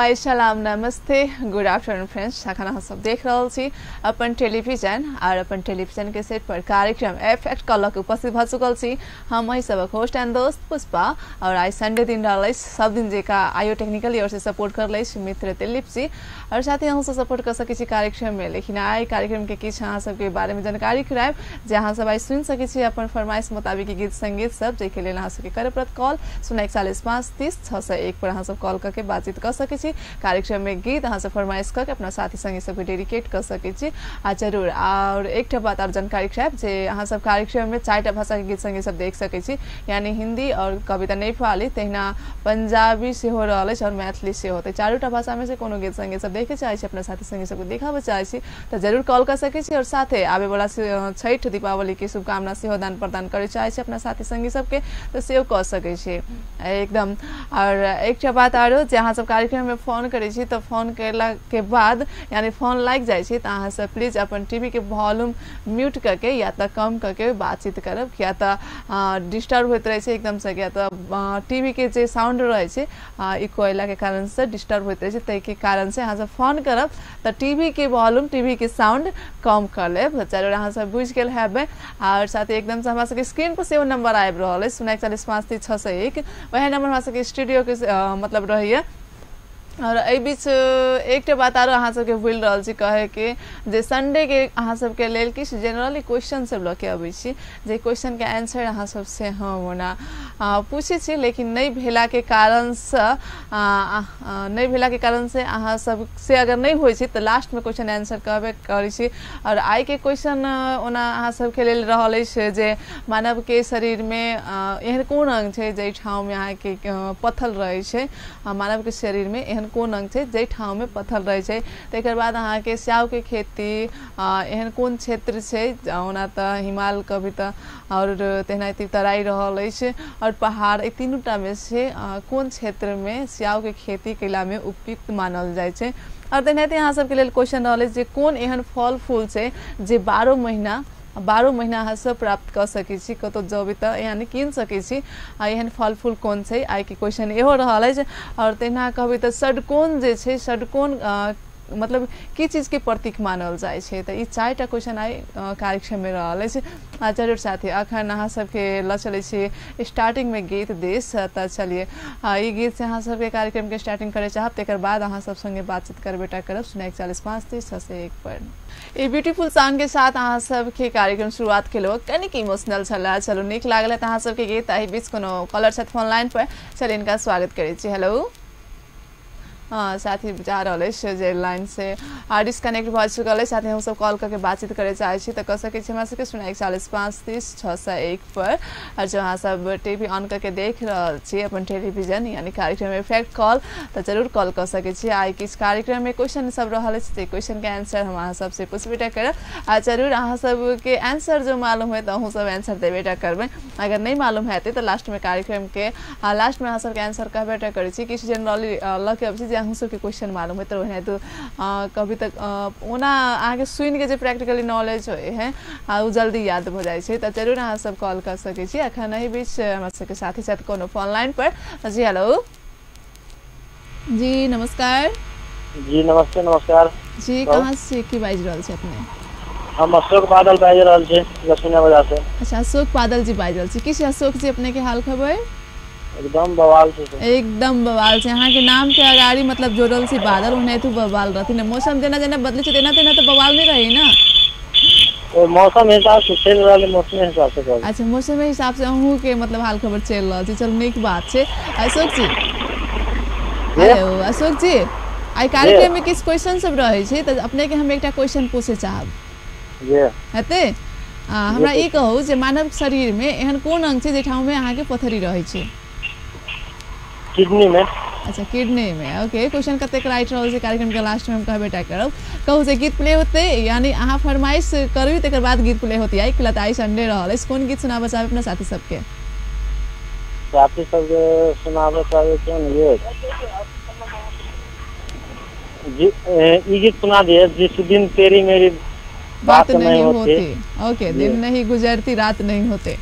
हाय सलाम नमस्ते good afternoon friends शाखा हम सब देख रहा छी अपन टेलीविजन और अपन टेलीविजन के सेट पर कार्यक्रम इफेक्ट कल के उपस्थित भ चुकल छी हम ही सब होस्ट एंड दोस्त पुष्पा और आज संडे दिन रहल सब दिन जेका आयो टेक्निकली और से सपोर्ट कर ले मित्र दिलीप जी और साथ ही हम सब सपोर्ट कर सके छी कार्यक्रम में लेकिन आई कार्यक्रम के किछ अहाँ सब के बारे में जानकारी करायब जे अहाँ सब आई सुन सके छी अपन फरमाइश मुताबिक गीत संगीत सब जे के लेल अहाँ सब के करे पड़त कॉल 0414530 पर अहाँ सब कॉल करके बातचीत कर सके छी कार्यक्रम में गीत अहाँ सब फरमाइश करके अपना साथी संगी सबके डेडिकेट कर सके छी आ जरूर और एकटा बात और जानकारी करायब जे अहाँ सब कार्यक्रम में 4टा भाषा के गीत संगीत सब देख सके छी यानी हिंदी और कविता नेपाली तहिना पंजाबी से हो रहल और मैथिली से होते चारोटा भाषा में से कोनो गीत संगीत सब देखे चाहे छी अपना साथी संगी सबको देखाबे चाहे छी तो जरूर कॉल कर सके छी और साथे आवे वाला छठ दीपावली के शुभकामना से हो दान प्रदान करे चाहे छी अपना साथी संगी सबके तो सेव कर सके छी एकदम और एकटा बात आरो जे अहाँ सब कार्यक्रम में फोन करे छी तो फोन करला के बाद यानी फोन लाग जाय छी त अहाँ सब प्लीज अपन टीवी के वॉल्यूम म्यूट करके या त कम करके बातचीत करब या त डिस्टर्ब होत रहे छै एकदम से या त टीवी के जे साउंड रहे छै इको अयला के कारण से डिस्टर्ब होत रहे छै तै के कारण से अहाँ सब फोन करब त टीवी के वॉल्यूम टीवी के साउंड कम कर लेब जरूर अहाँ सब बुझ गेल हेबे और साथ ही एकदम से हमरा सब के स्क्रीन पर सेव नंबर आबि रहल है 041453601 वह नंबर हमरा सब के स्टूडियो के मतलब रहिए और ए बीच एक बात आरो अहाँ सबके भूल रहल छी कहे के जे संडे के अहाँ सबके लेल किछ जनरली क्वेश्चन सब लके अबै छी जे क्वेश्चन के आंसर अहाँ सब से हम ओना पूछे छी लेकिन नहीं भेला के कारण से अहाँ सब से अगर नहीं होय छी त लास्ट में क्वेश्चन आंसर कहबे करै छी और आई के क्वेश्चन ओना अहाँ सब के लेल रहल छै जे मानव के शरीर में एहन कोन अंग छै जे ठाव में अहाँ के पत्थर रहे छै मानव के शरीर में एहन कोन अंग छै जे ठाव में पत्थर रहे छै तेकर बाद अहाँ के स्याव के खेती एहन कोन क्षेत्र छै ओना त हिमाल कविता और तेना तराई रहल छै और पहाड़ ए तीनूटा में से कोन क्षेत्र में स्याव के खेती कैला में उपयुक्त मानल जाय छै और तेनाहिते अहाँ सब के लेल क्वेश्चन रहल जे कोन एहन फल फूल छै जे 12 महीना अहाँ सब प्राप्त कर सके छी कतो जब त यानी कीन सके छी एहन फल फूल कोन छै आई के क्वेश्चन एहो रहल छै और तेना कहबे त षडकोण जे छै षडकोण मतलब की चीज के प्रतीक मानल जाय छै त ई 4टा क्वेश्चन आई कार्यक्रम में रहल छै जरूर साथी अखन अहाँ सबके ल चले छी स्टार्टिंग में गीत देश त चलिए ई गीत से अहाँ सबके कार्यक्रम के स्टार्टिंग करे चाहब तेकर बाद अहाँ सब संगे बातचीत करबेटा करब 0414530 पर ए ब्यूटीफुल सॉन्ग के साथ अहाँ सबके कार्यक्रम शुरुआत के लोग कनिक इमोशनल छला चलो निक लागले त अहाँ सबके गीत एही बीच कोनो कॉलर छथि फोन लाइन पर चल इनका स्वागत करे छी हेलो साथी जा रहे जे लाइन से डिस्कनेक्ट भ चुकल है साथी हम सब कॉल करके बातचीत करे चाहे छी त कर सके छी हमरा सबके 0414530 पर और जो अहाँ सब टीवी ऑन करके देख रहल छी अपन टेलीविजन यानी कार्यक्रम में इफेक्ट कॉल तो जरूर कॉल कर सके छी आई किस कार्यक्रम में क्वेश्चन सब रहल छै क्वेश्चन के आंसर हम अहाँ सब से पूछबेटा करब आ जरूर अहाँ सब के आंसर जो मालूम है तो हम सब आंसर देबेटा करबे अगर नहीं मालूम है तो लास्ट में कार्यक्रम के लास्ट में अहाँ सब के आंसर कहबेटा करे छी किछ जनरली लके अब अहाँ सबके क्वेश्चन मालूम है तो वह तो कभी तक ओना आगे सुन के जे प्रैक्टिकली नॉलेज होय है वो जल्दी याद हो जाय छै त जरूर अहाँ सब कॉल कर सके छी अखन एही बीच हमरा सबके साथी साथ कोनो फोन लाइन पर जी हेलो जी नमस्कार जी नमस्कार जी कहाँ से की बाज रहल छै अपने हम अशोक बादल बाज रहल छी लक्ष्मीना बाजार से अच्छा अशोक बादल जी बाज रहल छी किछ अशोक जी अपने के हाल खबर एकदम बवाल छै एकदम बवाल छै अहाँ के नाम के अगाड़ी मतलब जोड़ल छी बादल उन्हें तो बवाल रहथिन मौसम जेना जेना बदले छै तेना तेना तो बवाल नहीं रही ना ओ मौसम हिसाब से चल रहल मौसम हिसाब से अच्छा मौसम के हिसाब से अहू के मतलब हाल खबर चल रहल छै चल नीक बात छै अशोक जी हेलो अशोक जी आई कार्यक्रम में किस क्वेश्चन सब रहे छै त अपने के हम एकटा क्वेश्चन पूछे चाहब जी हेते हमरा ई कहू जे मानव शरीर में एहन कोन अंग छै जे ठाव में अहाँ के पथरी रहे छै किडनी में अच्छा किडनी में ओके क्वेश्चन कते राइट रहल छै कार्यक्रम के लास्ट में हम कहबेटा करब कहू जे गीत प्ले होते यानी अहाँ फरमाइश करू तेकर बाद गीत प्ले होती आई किला आई संडे रहल है कोन गीत सुनाबे चाहबे अपना साथी सबके सुनाबे चाहबे कोन ये जी ई गीत सुना दिए जिस दिन तेरी मेरी बात नहीं होती ओके दिन नहीं गुजरती रात नहीं होते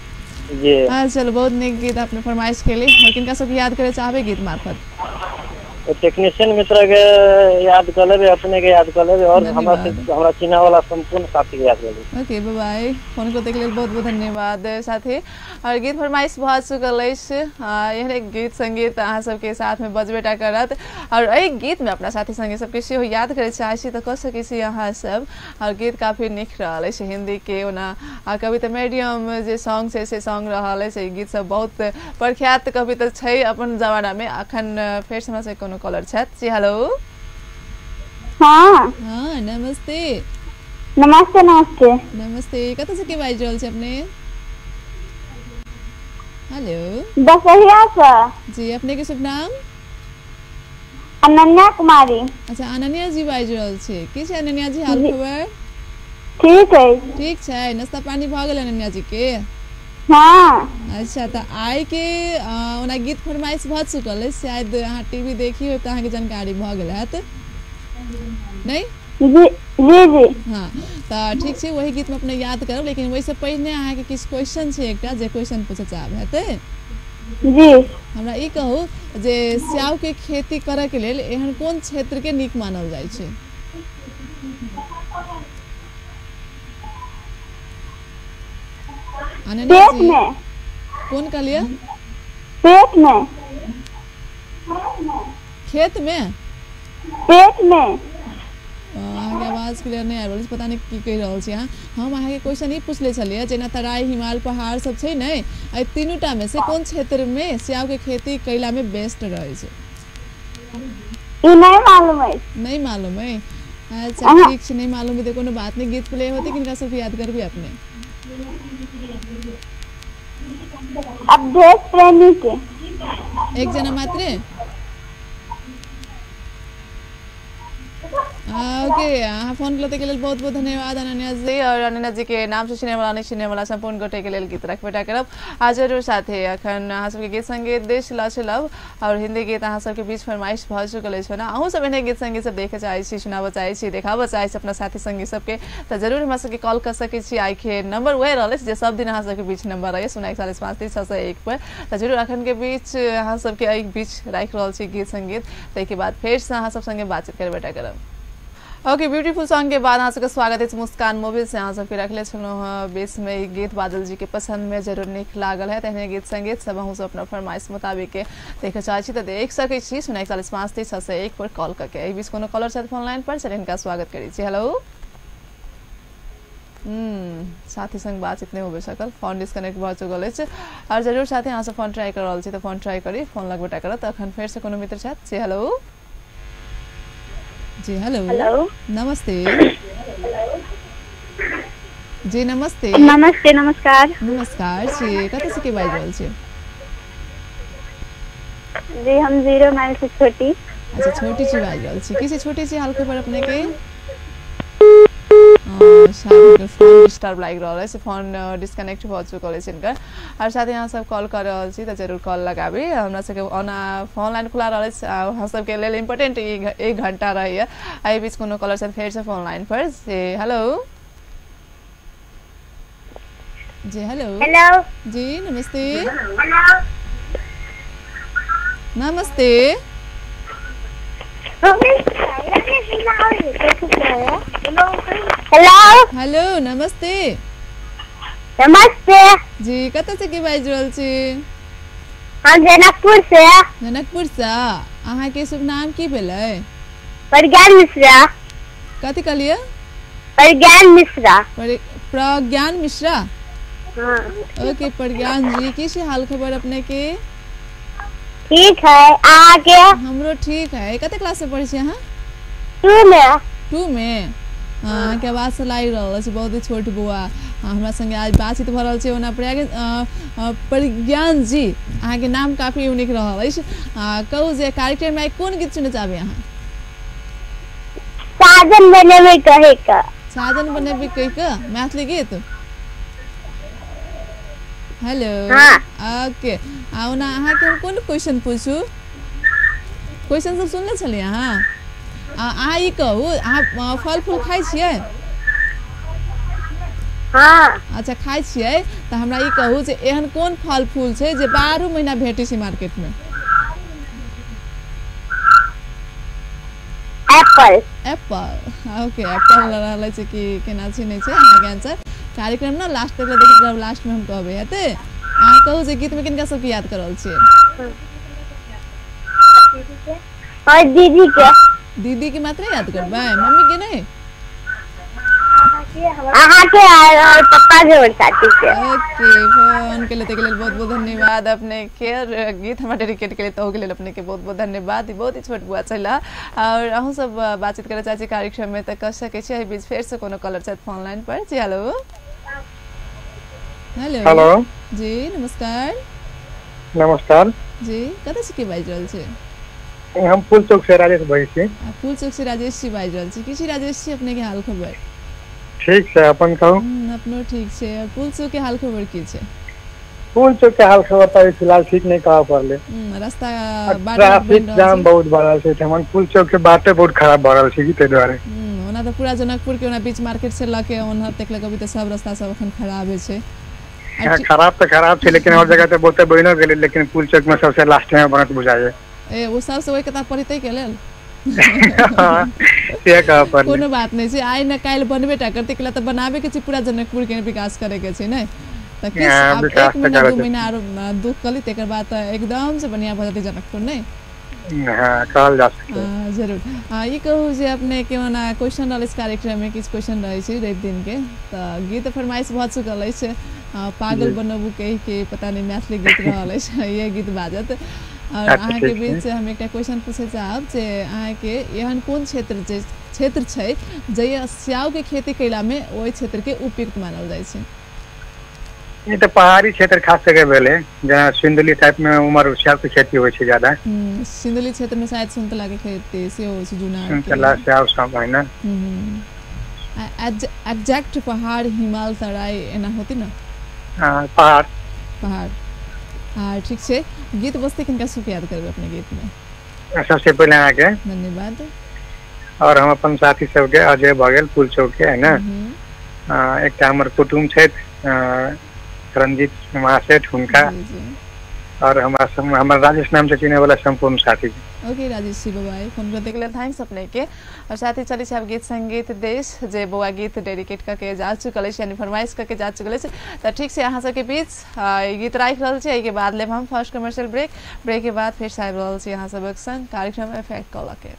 जी चलो बहुत नेक गीत आपने फरमाइश के लिए और किनका सब याद करे चाहबे गीत मार्फत टेक्नीशियन मित्र के याद कर लेबे, अपने के याद कर लेबे और हमरा चिन्हा वाला संपूर्ण साथी के याद कर लेबे। Okay bye bye. फोन को देख लेल बहुत बहुत धन्यवाद साथी। और गीत फरमाइश भ चुकल अछि, एहन गीत संगीत अहाँ सबके साथ में बजबेटा करत। और एहि गीत में अपना साथी संगी सबके सेहो याद करे चाहे छी त क सकै छी अहाँ सब। और गीत काफी निक रहल अछि, हिंदी के ओना कविता मीडियम जे सॉन्ग छै से सॉन्ग रहल अछि। गीत सब बहुत प्रख्यात कविता छै अपन जमाना में। अखन फेर से हमरा से कोनो कॉलर छथि जी। हेलो हाँ हाँ नमस्ते। नमस्ते नमस्ते नमस्ते, कतऽ से के बाजि रहल छी अपने? हेलो बसहिया से जी, अपने के शुभ नाम? अनन्या कुमारी। अच्छा अनन्या जी बाजि रहल छी। की छै अनन्या जी हाल खबर? ठीक है। ठीक छै, नाश्ता पानी भऽ गेल अनन्या जी के? हाँ अच्छा तो आई के ओना गीत फरमाइश भ चुकल है, शायद अहाँ टीवी देखी हो तो अहाँ के जानकारी भ गेल हैत नहीं? जी जी जी हाँ तो ठीक है, वही गीत में अपने याद करब। लेकिन वैसे पहले अहाँ के किछ क्वेश्चन छै एकटा जे क्वेश्चन पूछे चाहब हेतै? जी हमरा ई कहू जे स्याउ के खेती करे के लेल एहन कोन क्षेत्र के नीक मानल जाय छै? पेट में। कौन कहलिए? पेट में। खेत में? पेट में। अहाँ के आवाज क्लियर नहीं आ रहल, पता नहीं की कहि रहल छी अहाँ। हम अहाँ के क्वेश्चन ई पूछले छलिए जेना तराई हिमाल पहाड़ सब छै ने, एहि तीनूटा में से कोन क्षेत्र में स्याउ के खेती कैला में बेस्ट रहे छै? ये नहीं मालूम है। नहीं मालूम है? अच्छा ठीक है, नहीं मालूम है तो कोनो बात नहीं। गीत प्ले होते किनका सब याद करबी अपने? अब देश प्रेमी के एक जना मात्र? ओके, हाँ फोन करते के लिए बहुत बहुत धन्यवाद अनन्या जी। और अनन्या जी के नाम से चिने वाला नहीं चिने वाला संपूर्ण गोटे के लिए गीत रखबेटा करब आ जरूर साथे। अखन अहाँ सबके गीत संगीत देश लव और हिंदी गीत अहाँ सबके बीच फरमाइश भ चुकल अछि ना। अहूँ सब एहने गीत संगीत सब देखे चाहे छी, सुनाबे चाहे छी, देखाबे चाहे छी अपना साथी संगी सबके तो जरूर हमरा सबके कॉल कर सके छी। आई के नंबर वही रहल जे सब दिन अहाँ सबके बीच नंबर रहे 041453601 पर। तो जरूर अखन के बीच अहाँ सबके एहि बीच राख रहल छी गीत संगीत, ताहि बाद फेर से अहाँ सब संगे बातचीत करबेटा करब। ओके ब्यूटीफुल सॉन्ग के बाद अहाँ सबके स्वागत है मुस्कान मोबाइल से। अहाँ सबके रखले छलहुँ बीच में ई गीत बादल जी के पसंद में जरूर निक लागल है। तेहने गीत संगीत सब अहूँ सब अपना फरमाइश मुताबिक के देखे चाहे छी तो देख सके छी। 041453601 पर कॉल करके। एहि बीच कोनो कॉलर छथि फोन लाइन पर, चलिए इनका स्वागत करी छी। हेलो साथी संग बातचीत नहीं हो सकल, फोन डिस्कनेक्ट भ चुकल अछि। और जरूर साथी अहाँ सब फोन ट्राई कर रहल छी तो फोन ट्राई करी, फोन लगबेटा करत। अखन फेर से कोनो मित्र छथि जी। हेलो जी। हेलो हेलो नमस्ते जी। नमस्ते नमस्ते नमस्कार नमस्कार जी, कतऽ से के बाजि रहल छी? जी हम 0 माइल से छोटी। अच्छा छोटी सी बाजि रहल छी। की छै छोटी सी हाल खबर अपने के? शायद फोन डिस्टर्ब लाग रहल है, फोन डिस्कनेक्ट भ चुकल है इनकर। और साथ ही यहाँ सब कॉल कर रहल छी तो जरूर कॉल लगाबी। हमरा सबके ओना फोन लाइन खुला रहल है, हम सबके लेल इम्पोर्टेंट 1 घंटा रही है। एहि बीच कोनो कॉलर से फेर से फोन लाइन पर जी। हेलो जी। हेलो हेलो जी नमस्ते। नमस्ते हेलो हेलो नमस्ते नमस्ते जी। कतऽ से की बाजि रहल छी? हम जनकपुर से। जनकपुर से। अहाँ के शुभ नाम की भेलै? प्रज्ञान मिश्रा। कथी कहलिए? प्रज्ञान मिश्रा। प्रज्ञान मिश्रा। हाँ ओके प्रज्ञान जी, की छै हाल खबर अपने के? ठीक है, आगे हमरो ठीक है। कते क्लास से पढ़ै छी अहाँ? 2 में। 2 में। अहाँ के आवाज से लागि रहल छै बहुत ही छोट बौआ। हमरा संगे आज बातचीत भ रहल छै। ओना प्रज्ञान जी अहाँ के नाम काफी यूनिक रहल अछि। कहू जे कार्यक्रम में कोन गीत सुनय चाहबे अहाँ? साजन बनेबे कहे का। साजन बनेबे कहे का मैथिली गीत? हेलो हाँ ओके। ओना अहाँ के कोन क्वेश्चन पूछू? क्वेश्चन सब सुनले छलिए अहाँ? अहाँ ई कहू अहाँ फल फूल खाइ छियै? हाँ अच्छा खाइ छियै तो हमरा ई कहू जे एहन कोन फल फूल छै जे 12 महीना भेटै छै मार्केट में? एप्पल एप्पल ओके एप्पल रहले छै कि केना छै नै छै अहाँ के आंसर कार्यक्रम ना लास्ट तक देखि जब लास्ट में हम कहबे हेते अहाँ कहू जे गीत में किनका सब के याद करल छियै और दीदी के मात्र याद करबै मम्मी के नहीं अहाँ के और पापा के और साथी के ओके फोन के लिए बहुत बहुत धन्यवाद अपने के गीत हमरा डेडिकेट के लिए तो के लिए अपने के बहुत बहुत धन्यवाद बहुत ही छोट बुआ चला और अहूँ सब बातचीत करे चाची कार्यक्रम में तो कह सके छी एहि बीच फेर से कोनो कॉलर छथि फोन लाइन पर जी हेलो हेलो हेलो जी नमस्कार नमस्कार जी कतऽ से की बाजि रहल छी हम फूल चौक से राजेश बाजै छी फूल चौक से राजेश जी बाजि रहल छी किसी राजेश जी अपने के हाल खबर ठीक छै अपन कहू अपनो ठीक छै और फूल चौक के हाल खबर की छै फूल चौक के हाल खबर तो फिलहाल ठीक नहीं कहा पड़ले रास्ता ट्रैफिक जाम बहुत बढ़ल छै हमन फूल चौक के बाटे बहुत खराब भरल छै कि ते द्वारे ओना तो पूरा जनकपुर के ओना बीच मार्केट से लाके ओना तक लग अभी तो सब रास्ता सब अखन खराब है छै खराब तो खराब छै लेकिन और जगह तो बहुते बहिनो गेलै लेकिन फूल चौक में सबसे लास्ट में बनत बुझाए ए वो सबसे ओइ कता परितै के लेल से कहा पर कोनो बात नहीं छै आइ न काल बनबे टा करते केला तो बनाबे के छै पूरा जनकपुर के विकास करे के छै नै त किस अब 1 महीना 2 महीना और दुख कली तेकर बाद एकदम से बढ़िया भ जते जनकपुर नै हां कहल जा सकै जरूर ई कहू जे अपने के ओना क्वेश्चन रहल इस कार्यक्रम में किछ क्वेश्चन रहै छै रवि दिन के त गीत फरमाइश भ चुकल अछि पागल बनबू कहि के पता नहीं मैथिली गीत रहल अछि ये गीत बाजत और अहाँ के बीच हम एकटा क्वेश्चन पूछे चाहब जे अहाँ के एहन कोन क्षेत्र छै जे स्याउ के खेती कैला में ओइ क्षेत्र के उपयुक्त मानल जाय छै ये तो पहाड़ी क्षेत्र खास जगह भेले जहां सिंधुली टाइप में उमर स्याउ के खेती होय छै ज्यादा सिंधुली क्षेत्र में शायद सुंतला के खेती से हो छै जुना सुंतला स्याउ सब है ना एग्जैक्ट पहाड़ हिमालय तराई एना होती ना पहाड़ हाँ ठीक है गीत बजते किनका सुख याद करबे अपने गीत में सबसे पहले आके धन्यवाद और हम अपन साथी सब के अजय बगल फूल चौक के है ना एक हमर कुटुम छै रंजीत महासेठ उनका और हमारा राजेश नाम से चिने वाला संपूर्ण साथी okay Rajesh ji bye phone करते के लिए थैंक्स अपने के और साथ ही चली अब गीत संगीत देश जे बउआ गीत डेडिकेट करके जा चुकल है यानी फरमाइश करके जा चुकल है तो ठीक से अहाँ सबके बीच गीत राख रहल छै के बाद लेब हम फर्स्ट कमर्शियल ब्रेक के बाद फिर से आबि रहल छी अहाँ सबक संग कार्यक्रम इफेक्ट कॉल के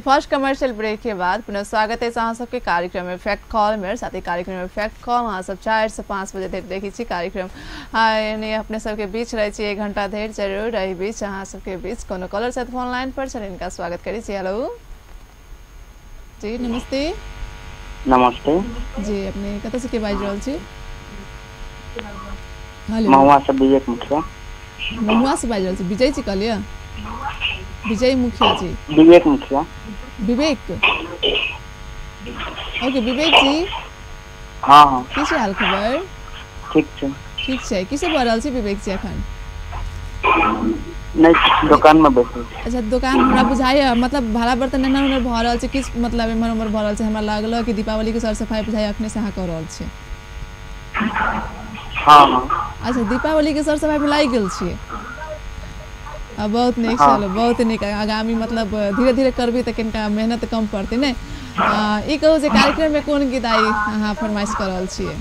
फर्स्ट कमर्शियल ब्रेक के बाद पुनः स्वागत है अहाँ सबके कार्यक्रम इफेक्ट कॉल में साथ ही कार्यक्रम इफेक्ट कॉल अहाँ सब 4 से 5 बजे धरि देखी छी कार्यक्रम यानी अपने सबके बीच रहे छी 1 घंटा धरि जरूर रही बीच अहाँ सबके बीच कोनो कॉलर से फोन लाइन पर छन इनका स्वागत करी छी हेलो जी नमस्ते नमस्ते जी अपने कतऽ से के बाजि रहल छी हेलो महुआ से विवेक मुखिया महुआ से बाजि रहल छी विजय जी कहलिए विजय मुखिया जी विवेक मुखिया विवेक ओके विवेक जी हाँ हाँ की छै हाल खबर ठीक छै की सब भ रहल छै विवेक जी एखन नहीं दुकान में बैठल अच्छा दुकान हमरा बुझाइए मतलब भाड़ा बर्तन एना उन्हर भ रहल छै किस मतलब एम्हर उम्हर भ रहल छै हमरा लागल कि दीपावली के सर सफाई बुझाइए अखने से अहाँ कर रहल छै हाँ अच्छा दीपावली के सर सफाई में लागि गेल छियै बहुत नीक चलो बहुत नीक आगामी मतलब धीरे धीरे करबी तो कनिका मेहनत कम पड़ते ने ई कहू जे कार्यक्रम में कोन गीत आई अहाँ फरमाइश कर रहल छियै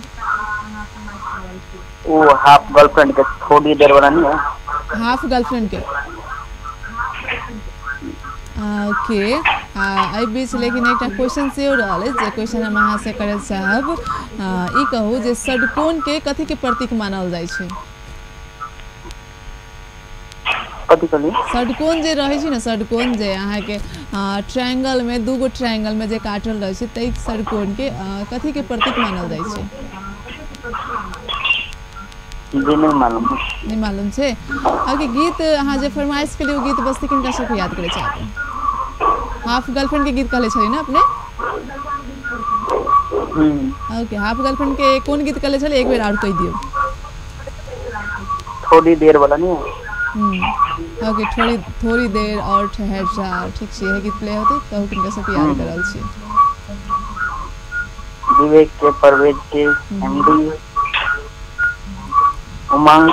वो हाफ गर्लफ्रेंड के थोड़ी देर वाला नहीं है हाफ गर्लफ्रेंड के ओके एहि बीच लेकिन एकटा क्वेश्चन से रहल है जे क्वेश्चन हम अहाँ से करे चाहब ई कहू जे षडकोण के कथी के प्रतीक मानल जाइ छै षडकोण जे रहै छै ने षडकोण जे अहाँ के ट्रायंगल में दूगो ट्रायंगल में जे काटल रहै छै तै षडकोण के कथी के प्रतीक मानल जाइ छै नहीं मालूम छै आगे गीत अहाँ जे फरमाइश के लिए गीत बस्ती किनका सबके याद करे चाहब हाफ गर्लफ्रेंड के गीत कहले छली ना अपने ओके हाफ गर्लफ्रेंड के कोन गीत कहले छली एक बेर और कहि दियौ थोड़ी देर वाला नहीं है। ओके थोड़ी देर और ठहर जा ठीक छै है गीत प्ले होते कहू किनका सब याद करल छी विवेक के, परवेज के, एमडी, उमंग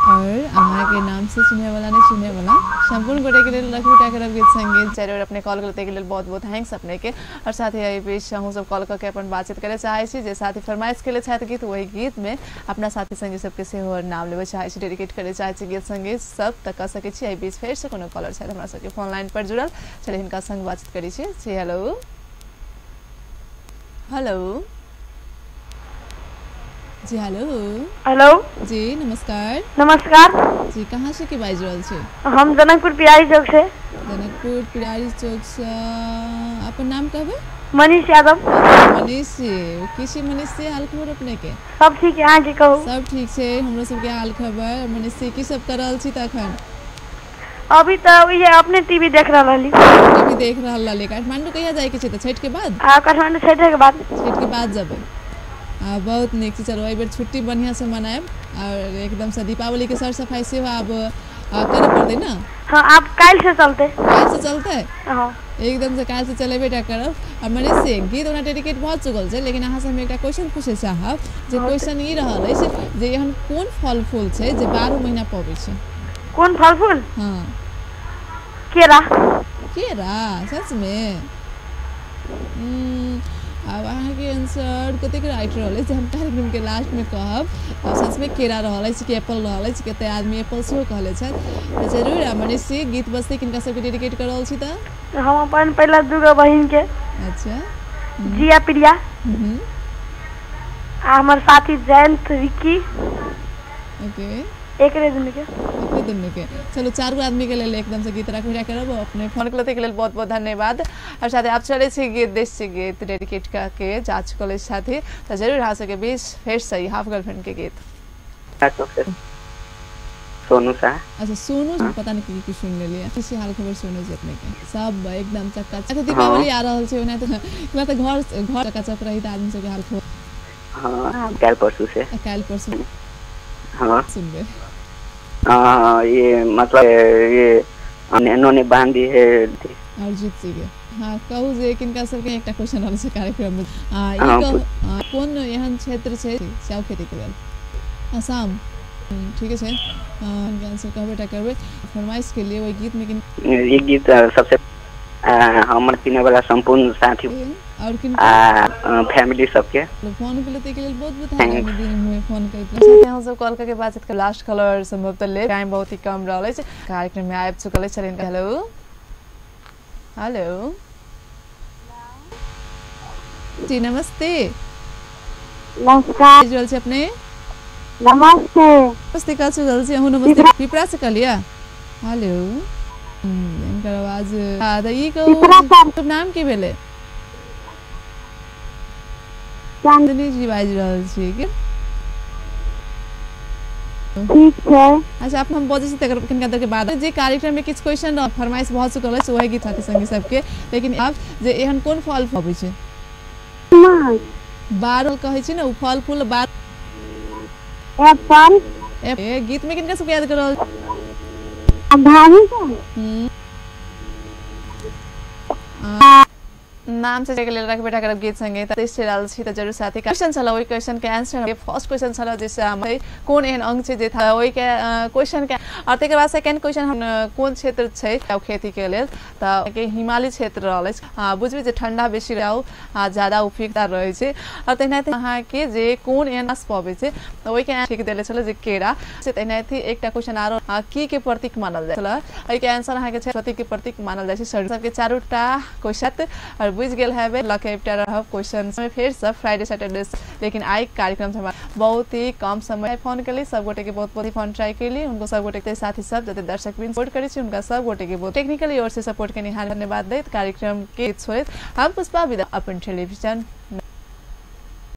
और अहाँ के नाम से सुने वाला नहीं सुने वाला संपूर्ण गोटे के लिए लखू टाकर गीत संगीत चैनल और अपने कॉल करते के लिए बहुत-बहुत थैंक्स अपने के। और साथ ही यही बीच हम सब कॉल करके अपन बातचीत करे चाहे छी जे साथी फरमाइश के लिए चाहते गीत वही गीत में अपना साथी संगी सबके से और नाम लेवे चाहे छी डेडिकेट करे चाहे छी गीत संगीत सब तक कर सके छी। यही बीच फिर से कोनो कॉलर छै हमरा सबके फोन लाइन पर जुड़ल चले इनका संग बातचीत करी छी। हेलो हेलो जी हेलो हेलो जी नमस्कार नमस्कार जी कहाँ से के बाज रहल छी? हम जनकपुर पिरारी चौक से। जनकपुर पिरारी चौक से अपन नाम कहबे? मनीष यादव। मनीष किसी मनीष से हाल खबर अपने के? सब ठीक है अहाँ के कहू? सब ठीक छै हमरो सब के हाल खबर। मनीष से की सब कर रहल छी तखन? अभी तो ये अपने टीवी देख रहल टीवी देख रहल लाले। काठमांडू कहिया जाए के छै? त छठ के बाद? काठमांडू छठ के बाद। छठ के बाद जबै। बहुत निक छै चलो एहि बेर छुट्टी बढ़िया से मनाएब और एकदम से दीपावली के सर सफाई से अब करे पड़ते ना? हाँ आप काल से चलते। काल से चलते? हाँ एकदम से काल से चलेबे टा करब। और मनीष से गीत ओना डेडिकेट बहुत चुकल छै लेकिन अहाँ से हम एकटा क्वेश्चन पूछे चाहब जे क्वेश्चन ई रहल अछि जे एहन कोन फल फूल छै जे 12 महीना पबै छै? कौन फल फूल? हाँ केरा। केरा सच में? अब अहाँ के आंसर कतेक राइट रहल अछि हम कार्यक्रम के लास्ट में कहब। सच में केरा रहल अछि कि एप्पल रहल अछि? कते आदमी एप्पल सेहो कहले छथि। जरूर मनीष से गीत बजते किनका सबके डेडिकेट कर रहल छी त? हम अपन पहला दूगो बहिन के। अच्छा जिया प्रिया आ हमर साथी जयंत विक्की। ओके एक दिन के चलो 4 आदमी के लिए एकदम से गीत रखा करब अपने फोन करते के लिए बहुत बहुत धन्यवाद। और साथ आप चले छी गीत देश गीत डेडिकेट करके जा चुकल साथी तो जरूर आ सके बीच फिर सही हाफ गर्लफ्रेंड के गीत सोनू सा। अच्छा सोनू पता नहीं की सुन ले लिया किसी हाल खबर सोनू जी अपने के सब एकदम चक्का दीपावली आ रहल छै ओना तो घर चकाचक रही आदमी सब के हाल खबर। हां काल परसों हाँ सुनबे। ये मतलब ये इन्होंने बांधी है अरिजीत सिंह के। हाँ कहू जे किनका सबके एकटा क्वेश्चन रहल छै कार्यक्रम में ई कोन एहन क्षेत्र छै चाउ खेती के लेल? असम ठीक है आंसर कहबे टा करबे। फरमाइश के लिए वही गीत में ये गीत सबसे हमर पीने वाला संपूर्ण साथी और किन फैमिली सबके फोन के लिए बहुत बहुत धन्यवाद दिन में फोन करके हम सब कॉल करके बातचीत कर लास्ट कॉलर संभवतः ले टाइम बहुत ही कम रहल छै कार्यक्रम में आबि चुकल छै। हेलो हेलो जी नमस्ते। नमस्कार जोल छै अपने? नमस्ते नमस्ते का जोल छै? हम नमस्ते पिपरा से कलिया। हेलो इनकर आवाज ई को नाम की भेले? चांदनी जी बाज रहल छी के? ठीक है। अच्छा आप हम बजे से तकर किनका के बाद जे कार्यक्रम में किछ क्वेश्चन फरमाइश बहुत चुकल है वही गीत साथी संगी सबके लेकिन आप जे एहन कोन फल पबै छै? 12 कहै छी ना उ फल फूल 12 एप्पल ए गीत में किनका सब याद करल? भाभी नाम से के लिए रख बेटा करब गीत संगीत देश चलाल छी त जरूर साथी क्वेश्चन छला ओइ क्वेश्चन के आंसर के फर्स्ट क्वेश्चन छला जैसे हम कोन एहन अंग छै जे था ओइ के क्वेश्चन के और तकर बाद सेकंड क्वेश्चन हम कोन क्षेत्र छै खेती के लेल त के हिमालय क्षेत्र रहल छै। बुझबे जे ठंडा बेसी रहौ ज्यादा उपयुक्तता रहै छै और तनाते अहाँ के जे कोन एहन रस पबै छै ओइ के ठीक देले छला जे केरा से तनाते एकटा क्वेश्चन आरो की के प्रतीक मानल जाय छला ओइ के आंसर अहाँ के छै प्रतीक के प्रतीक मानल जाय छै। सबके चारोटा क्वेश्चन और बुझ गेल है लकेटा रह क्वेश्चन में फिर सब फ्राइडे सैटरडे लेकिन आई कार्यक्रम से बहुत ही कम समय फोन के लिए सब गोटे के बहुत बहुत फोन ट्राई के लिए उनको सब गोटे के साथी सब जते दर्शक भी सपोर्ट करे छी उनका सब गोटे के बहुत टेक्निकली ओर से सपोर्ट के निहार धन्यवाद दैत कार्यक्रम के छोड़े हम पुष्पा विदा अपन टेलीविजन।